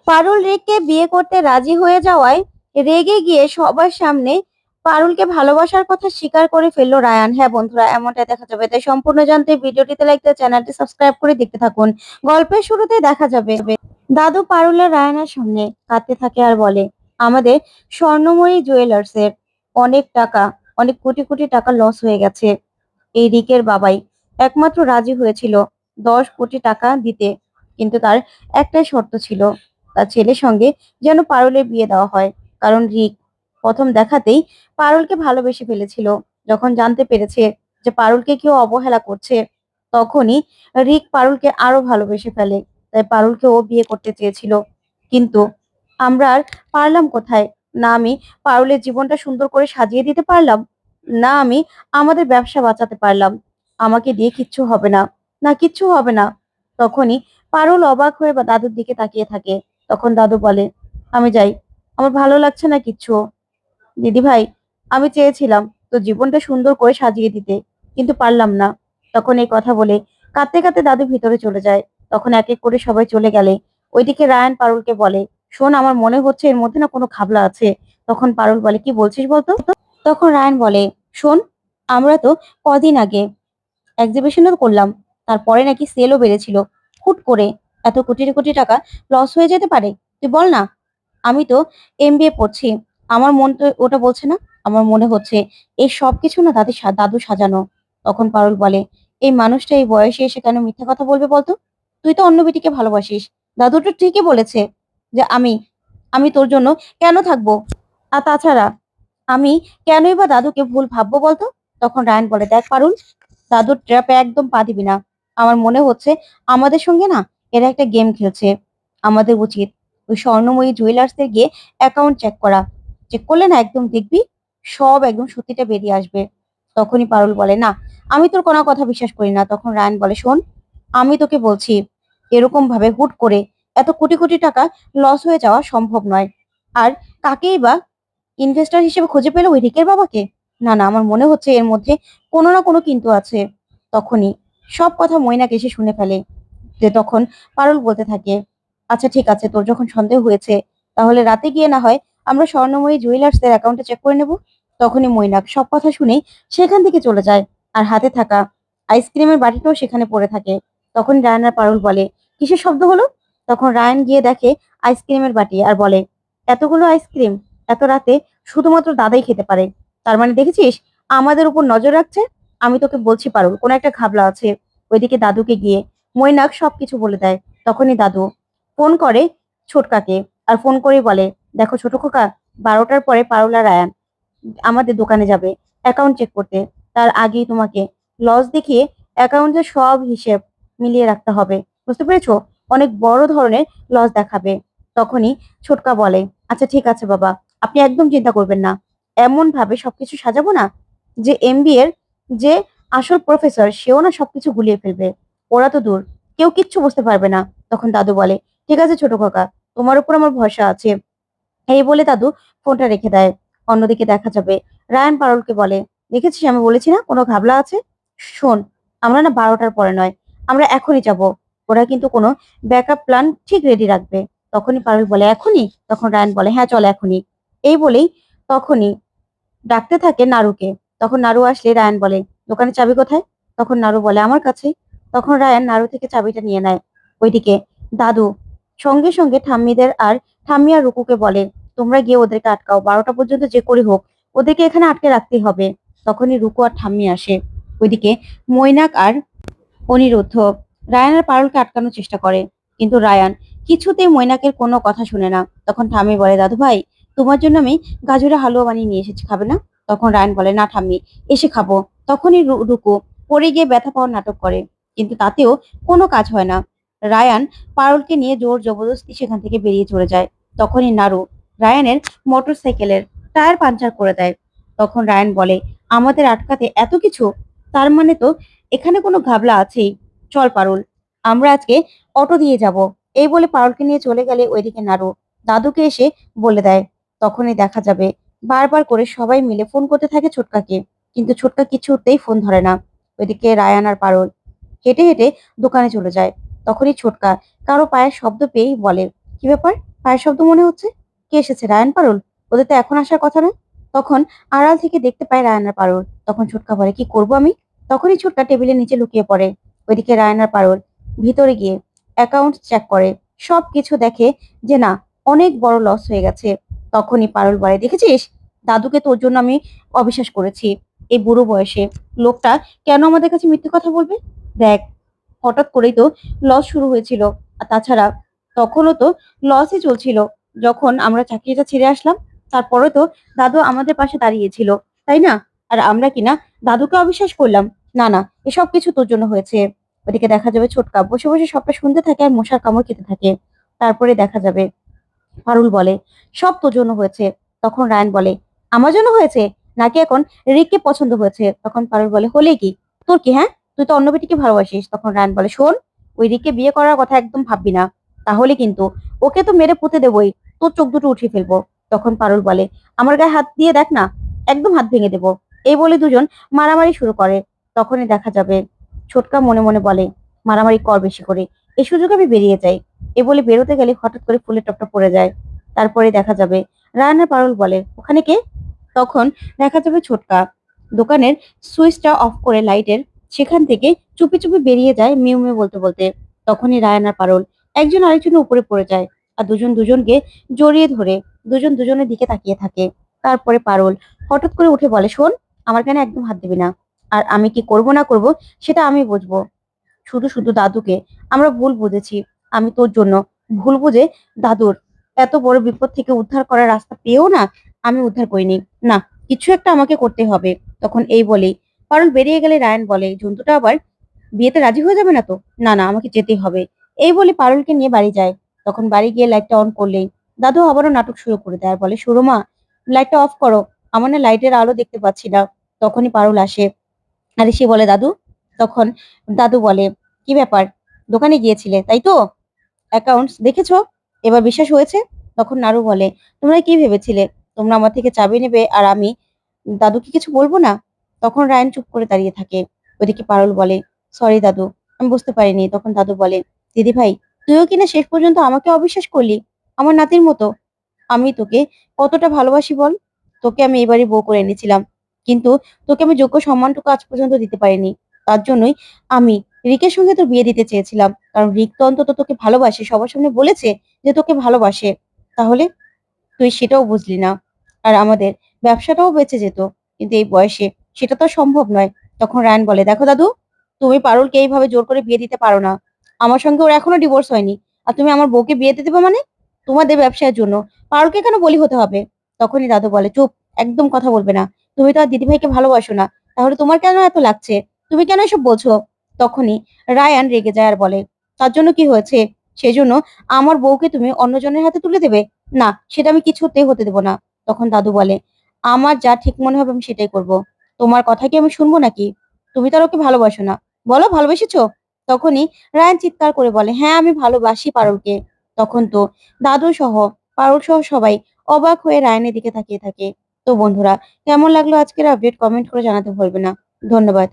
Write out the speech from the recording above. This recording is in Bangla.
পারুল রিককে বিয়ে করতে রাজি হয়ে যাওয়ায় রেগে গিয়ে সবার সামনে পারুলকে ভালোবাসার কথা স্বীকার করে ফেললো রায়ান। হ্যাঁ বন্ধুরা, এমনটাই দেখা যাবে। তাই সম্পূর্ণ জানতে ভিডিওটিতে লাইক দিয়ে চ্যানেলটি সাবস্ক্রাইব করে দেখতে থাকুন। গল্পের শুরুতে দেখা যাবে দাদু পারুল আর রায়ানের সামনে কাঁদতে থাকে আর বলে, আমাদের স্বর্ণময়ী জুয়েলার্স এর অনেক টাকা, অনেক কোটি কোটি টাকা লস হয়ে গেছে। এই রিকের বাবাই একমাত্র রাজি হয়েছিল 10 কোটি টাকা দিতে, কিন্তু তার একটাই শর্ত ছিল, তার ছেলের সঙ্গে যেন পারুলের বিয়ে দেওয়া হয়। কারণ রিক প্রথম দেখাতেই পারুলকে ভালোবেসে ফেলেছিল। যখন জানতে পেরেছে যে পারুলকে কেউ অবহেলা করছে, তখনই রিক পারুলকে আরো ভালোবেসে ফেলে। তাই পারুলকে ও বিয়ে করতে চেয়েছিল, কিন্তু আমরা আর পারলাম কোথায়? না আমি পারুলের জীবনটা সুন্দর করে সাজিয়ে দিতে পারলাম, না আমি আমাদের ব্যবসা বাঁচাতে পারলাম। আমাকে দিয়ে কিচ্ছু হবে না, না কিচ্ছু হবে না। তখনই পারুল অবাক হয়ে বা দাদুর দিকে তাকিয়ে থাকে। তখন দাদু বলে, আমি যাই, আমার ভালো লাগছে না কিচ্ছু। দিদি ভাই, আমি চেয়েছিলাম তো জীবনটা সুন্দর করে সাজিয়ে দিতে, কিন্তু পারলাম না। তখন এই কথা বলে কাঁদতে কাঁদতে দাদু ভিতরে চলে যায়। তখন এক এক করে সবাই চলে গেলে ওইদিকে রায়ান পারুলকে বলে, শোন, আমার মনে হচ্ছে এর মধ্যে না কোনো ঘাবলা আছে। তখন পারুল বলে, কি বলছিস বলতো? তখন রায়ান বলে, শোন, আমরা তো কদিন আগে এক্সিবিশনও করলাম, তারপরে নাকি সেলও বেড়েছিল। হুট করে এত কোটি কোটি টাকা লস হয়ে যেতে পারে? তুই বল না। আমি তো এমবিএ পড়ছি, আমার মন তো ওটা বলছে না। আমার মনে হচ্ছে এই সবকিছু না দাদু সাজানো। তখন পারুল বলে, এই মানুষটা এই বয়সে এসে কেন মিথ্যা কথা বলবে বলতো? তুই তো অন্য বেটিকে ভালোবাসিস। দাদু তো ঠিকই বলেছে যে আমি আমি তোর জন্য কেন থাকবো? আর তাছাড়া আমি কেনই বা দাদুকে ভুল ভাববো বলতো? তখন রায়ান বলে, দেখ পারুল, দাদুর ট্র্যাপে একদম পা দিবি না। আমার মনে হচ্ছে আমাদের সঙ্গে না এরা একটা গেম খেলছে। আমাদের উচিত ওই স্বর্ণময়ী জুয়েলার্সে গিয়ে অ্যাকাউন্ট চেক করা। চেক করলে না একদম দেখবি সব একদম সত্যিটা বেরিয়ে আসবে। তখনই পারুল বলে, না, আমি তোর কোনো কথা বিশ্বাস করি না। তখন রায়ান বলে, শোন, আমি তোকে বলছি, এরকম ভাবে হুট করে এত কোটি কোটি টাকা লস হয়ে যাওয়া সম্ভব নয়। আর কাকেই বা ইনভেস্টর হিসেবে খুঁজে পেলো ওই রিকের বাবাকে? না না, আমার মনে হচ্ছে এর মধ্যে কোনো না কোনো কিন্তু আছে। তখনই সব কথা মৈনাক এসে শুনে ফেলে। যে তখন পারুল বলতে থাকে, আচ্ছা ঠিক আছে, তোর যখন সন্দেহ হয়েছে, তাহলে রাতে গিয়ে না হয় আমরা স্বর্ণময়ী জুয়েলার্স এর অ্যাকাউন্টে চেক করে নেব। তখনই মৈনাক সব কথা শুনেই সেখান থেকে চলে যায়, আর হাতে থাকা আইসক্রিমের বাটিটাও সেখানে পড়ে থাকে। তখন রায়ান আর পারুল বলে, কিসের শব্দ হলো? তখন রায়ান গিয়ে দেখে আইসক্রিমের বাটি, আর বলে, এতগুলো আইসক্রিম এত রাতে শুধুমাত্র দাদাই খেতে পারে। তার মানে দেখেছিস আমাদের উপর নজর রাখছে। আমি তোকে বলছি পারুল, কোনো একটা ঘাবলা আছে। ওইদিকে দাদুকে গিয়ে মৈনাক সবকিছু বলে দেয়। তখনই দাদু ফোন করে ছোটকাকে, আর ফোন করে বলে, দেখো ছোট খোকা, 12টার পরে পারুল আর রায়ান আমাদের দোকানে যাবে অ্যাকাউন্ট চেক করতে। তার আগেই তোমাকে লস দেখিয়ে অ্যাকাউন্টের সব হিসেব মিলিয়ে রাখতে হবে, বুঝতে পেরেছো? অনেক বড় ধরনের লস দেখাবে। তখনই ছোটকা বলে, আচ্ছা ঠিক আছে বাবা, আপনি একদম চিন্তা করবেন না। এমন ভাবে সবকিছু সাজাবো না যে এমবিএ এর যে আসল প্রফেসর সেও না সবকিছু গুলিয়ে ফেলবে। ওরা তো দূর, কেউ কিচ্ছু বুঝতে পারবে না। তখন দাদু বলে, ঠিক আছে ছোট কাকা, তোমার উপর আমার ভরসা আছে। এই বলে দাদু ফোনটা রেখে দেয়। অন্যদিকে দেখা যাবে রায়ান পারুলকে বলে, দেখেছিস আমি বলেছি না কোনো ঘাবলা আছে। শোন, আমরা না 12টার পরে নয়, আমরা এখনই যাব। ওরা কিন্তু কোনো ব্যাকআপ প্ল্যান ঠিক রেডি রাখবে। তখনই পারুল বলে, এখনই? তখন রায়ান বলে, হ্যাঁ চল এখনই। এই বলেই তখনই ডাকতে থাকে নারুকে। তখন নারু আসলে রায়ান বলে, দোকানের চাবি কোথায়? তখন নারু বলে, আমার কাছেই। তখন রায়ান নারু থেকে চাবিটা নিয়ে নেয়। ওইদিকে দাদু সঙ্গে সঙ্গে ঠাম্মিদের আর ঠাম্মি আর রুকুকে বলে, তোমরা গিয়ে ওদেরকে আটকাও, 12টা পর্যন্ত যে করে হোক ওদেরকে এখানে আটকে রাখতেই হবে। তখনই রুকু আর ঠাম্মি আসে। ওইদিকে মৈনাক আর অনিরুদ্ধ রায়ান আর পারুলকে আটকানোর চেষ্টা করে, কিন্তু রায়ান কিছুতেই মৈনাকের কোনো কথা শুনে না। তখন ঠাম্মি বলে, দাদু ভাই, তোমার জন্য আমি গাজরের হালুয়া বানিয়ে নিয়ে এসেছি, খাবে না? তখন রায়ান বলে, না ঠাম্মি, এসে খাবো। তখনই রুকু পড়ে গিয়ে ব্যথা পাওয়ার নাটক করে, কিন্তু তাতেও কোনো কাজ হয় না। রায়ান পারুলকে নিয়ে জোর জবরদস্তি সেখান থেকে বেরিয়ে চলে যায়। তখনই নারু রায়ানের মোটর সাইকেলের টায়ার পাঞ্চার করে দেয়। তখন রায়ান বলে, আমাদের আটকাতে এত কিছু, তার মানে তো এখানে কোনো ঘাবলা আছেই। চল পারুল, আমরা আজকে অটো দিয়ে যাব। এই বলে পারুলকে নিয়ে চলে গেলে ওইদিকে নারু দাদুকে এসে বলে দেয়। তখনই দেখা যাবে বারবার করে সবাই মিলে ফোন করতে থাকে ছোটকাকে, কিন্তু ছোটকা কিছুতেই ফোন ধরে না। ওইদিকে রায়ান আর পারুল হেঁটে হেঁটে দোকানে চলে যায়। তখনই ছোটকা কারো পায়ের শব্দ পেয়েই বলে, কি ব্যাপার, পায়ের শব্দ মনে হচ্ছে। কে এসেছে? রায়ান, পারুল? ওদের তো এখন আসার কথা না। তখন আড়াল থেকে দেখতে পায় রায়ান আর পারুল। তখন ছোটকা বলে, কি করব আমি? তখনই ছোটকা টেবিলের নিচে লুকিয়ে পড়ে। ওইদিকে রায়ান আর পারুল ভিতরে গিয়ে অ্যাকাউন্ট চেক করে। সবকিছু দেখে যে না, অনেক বড় লস হয়ে গেছে। তখনই পারুল বলে, দেখেছিস, দাদুকে তোর জন্য আমি অবিশ্বাস করেছি। এই বুড়ো বয়সে লোকটা কেন আমাদের কাছে মিথ্যে কথা বলবে? দেখ, হঠাৎ করেই তো লস শুরু হয়েছিল। আর তাছাড়া তখনও তো লসই চলছিল। যখন আমরা চাকরিটা ছেড়ে আসলাম, তারপরে তো দাদু আমাদের পাশে দাঁড়িয়েছিল, তাই না? আর আমরা কিনা দাদুকে অবিশ্বাস করলাম। না না, এসব কিছু তোর জন্য হয়েছে। ওদিকে দেখা যাবে ছোটকা বসে বসে সবটা শুনতে থাকে আর মশার কামড় খেতে থাকে। তারপরে দেখা যাবে পারুল বলে, সব তোর জন্য হয়েছে। তখন রায়ান বলে, আমার জন্য হয়েছে নাকি এখন রিককে পছন্দ হয়েছে? তখন পারুল বলে, হলে কি, তোর কি? হ্যাঁ, তুই তো অন্য বেটিকে ভালোবাসিস। তখন রায়ান বলে, শোন, ওই রিককে বিয়ে করার কথা একদম ভাববি না। তাহলে কিন্তু ওকে তো মেরে পুঁতে দেবই, তোর চোখ দুটো উঠিয়ে ফেলবো। তখন পারুল বলে, আমার গায়ে হাত দিয়ে দেখ না, একদম হাত ভেঙে দেবো। এই বলে দুজন মারামারি শুরু করে। তখনই দেখা যাবে ছোটকা মনে মনে বলে, মারামারি কর বেশি করে, এই সুযোগে আমি বেরিয়ে যাই। এ বলে বেরোতে গেলে হঠাৎ করে ফুলের টপটা পড়ে যায়। তারপরে দেখা যাবে রায়ান আর পারুল বলে, ওখানে কে? তখন দেখা যাবে ছোটকা দোকানের সুইচটা অফ করে লাইটের সেখান থেকে চুপি চুপি বেরিয়ে যায় মিউ মিউ বলতে বলতে। তখনই রায়ান আর পারুল একজন আরেকজনের উপরে পড়ে যায় আর দুজন দুজনকে জড়িয়ে ধরে দুজন দুজনের দিকে তাকিয়ে থাকে। তারপরে পারুল হঠাৎ করে উঠে বলে, শোন, আমার কানে একদম হাত দিবি না। আর আমি কি করব না করব সেটা আমি বুঝবো। শুধু শুধু দাদুকে আমরা ভুল বুঝেছি। আমি তোর জন্য ভুল বুঝে দাদুর এত বড় বিপদ থেকে উদ্ধার করার রাস্তা পেয়েও না আমি উদ্ধার করিনি। না, কিছু একটা আমাকে করতে হবে। তখন এই বলেই পারুল বেরিয়ে গেলে রায়ান বলে, জন্তুটা আবার বিয়েতে রাজি হয়ে যাবে না তো? না না, আমাকে যেতেই হবে। এই বলে পারুলকে নিয়ে বাড়ি যায়। তখন বাড়ি গিয়ে লাইটটা অন করলেই দাদু আবারও নাটক শুরু করে দেয় আর বলে, সুরমা, লাইটটা অফ করো, আমার না লাইটের আলো দেখতে পাচ্ছি না। তখনই পারুল আসে আর এসে বলে, দাদু। তখন দাদু বলে, কি ব্যাপার, দোকানে গিয়েছিলে তাই তো? অ্যাকাউন্টস দেখেছো? এবার বিশ্বাস হয়েছে? তখন নাড়ু বলে, তোমরা কি ভেবেছিলে তোমরা আমার থেকে চাবি নেবে আর আমি দাদুকে কিছু বলবো না? তখন রায়ন চুপ করে দাঁড়িয়ে থাকে। ওদিকে পারুল বলে, সরি দাদু, আমি বুঝতে পারিনি। তখন দাদু বলে, দিদি ভাই, তুইও কিনা শেষ পর্যন্ত আমাকে অবিশ্বাস করলি, আমার নাতির মতো। আমি তোকে কতটা ভালোবাসি বল। তোকে আমি এবারই বউ করে এনেছিলাম, কিন্তু তোকে আমি যোগ্য সম্মানটুকু আজ পর্যন্ত দিতে পারিনি। তার জন্যই আমি রিকের সঙ্গে তোর বিয়ে দিতে চেয়েছিলাম, কারণ রিক তো অন্তত তোকে ভালোবাসে, সবার সামনে বলেছে যে তোকে ভালোবাসে। তাহলে তুই সেটাও বুঝলি না, আর আমাদের ব্যবসাটাও বেঁচে যেত। কিন্তু এই বয়সে সেটা তো আর সম্ভব নয়। তখন রায়ন বলে, দেখো দাদু, তুমি পারুলকে এইভাবে জোর করে বিয়ে দিতে পারো না। আমার সঙ্গে ওর এখনো ডিভোর্স হয়নি, আর তুমি আমার বউকে বিয়ে দিতে দেবে মানে? তোমাদের ব্যবসার জন্য পারুলকে কেন বলি হতে হবে? তখনই দাদু বলে, চুপ, একদম কথা বলবে না। তুমি তো আর দিদিভাইকে ভালোবাসো না, তাহলে তোমার কেন এত লাগছে? তুমি কেন এসব বলছো? তখনই রায়ান রেগে যায় আর বলে, তার জন্য কি হয়েছে? সেজন্য আমার বউকে তুমি অন্যজনের হাতে তুলে দেবে? না, সেটা আমি কিছুতেই হতে দেবো না। তখন দাদু বলে, আমার যা ঠিক মনে হবে আমি সেটাই করব। তোমার কথা কি আমি শুনবো নাকি? তুমি তো আর ওকে ভালোবাসো না, বলো ভালোবেসেছো? তখনই রায়ান চিৎকার করে বলে, হ্যাঁ, আমি ভালোবাসি পারুলকে। তখন তো দাদু সহ পারুল সহ সবাই অবাক হয়ে রায়ানের দিকে তাকিয়ে থাকে। তো বন্ধুরা, কেমন লাগলো আজকের আপডেট? কমেন্ট করে জানাতে ভুলবে না। ধন্যবাদ।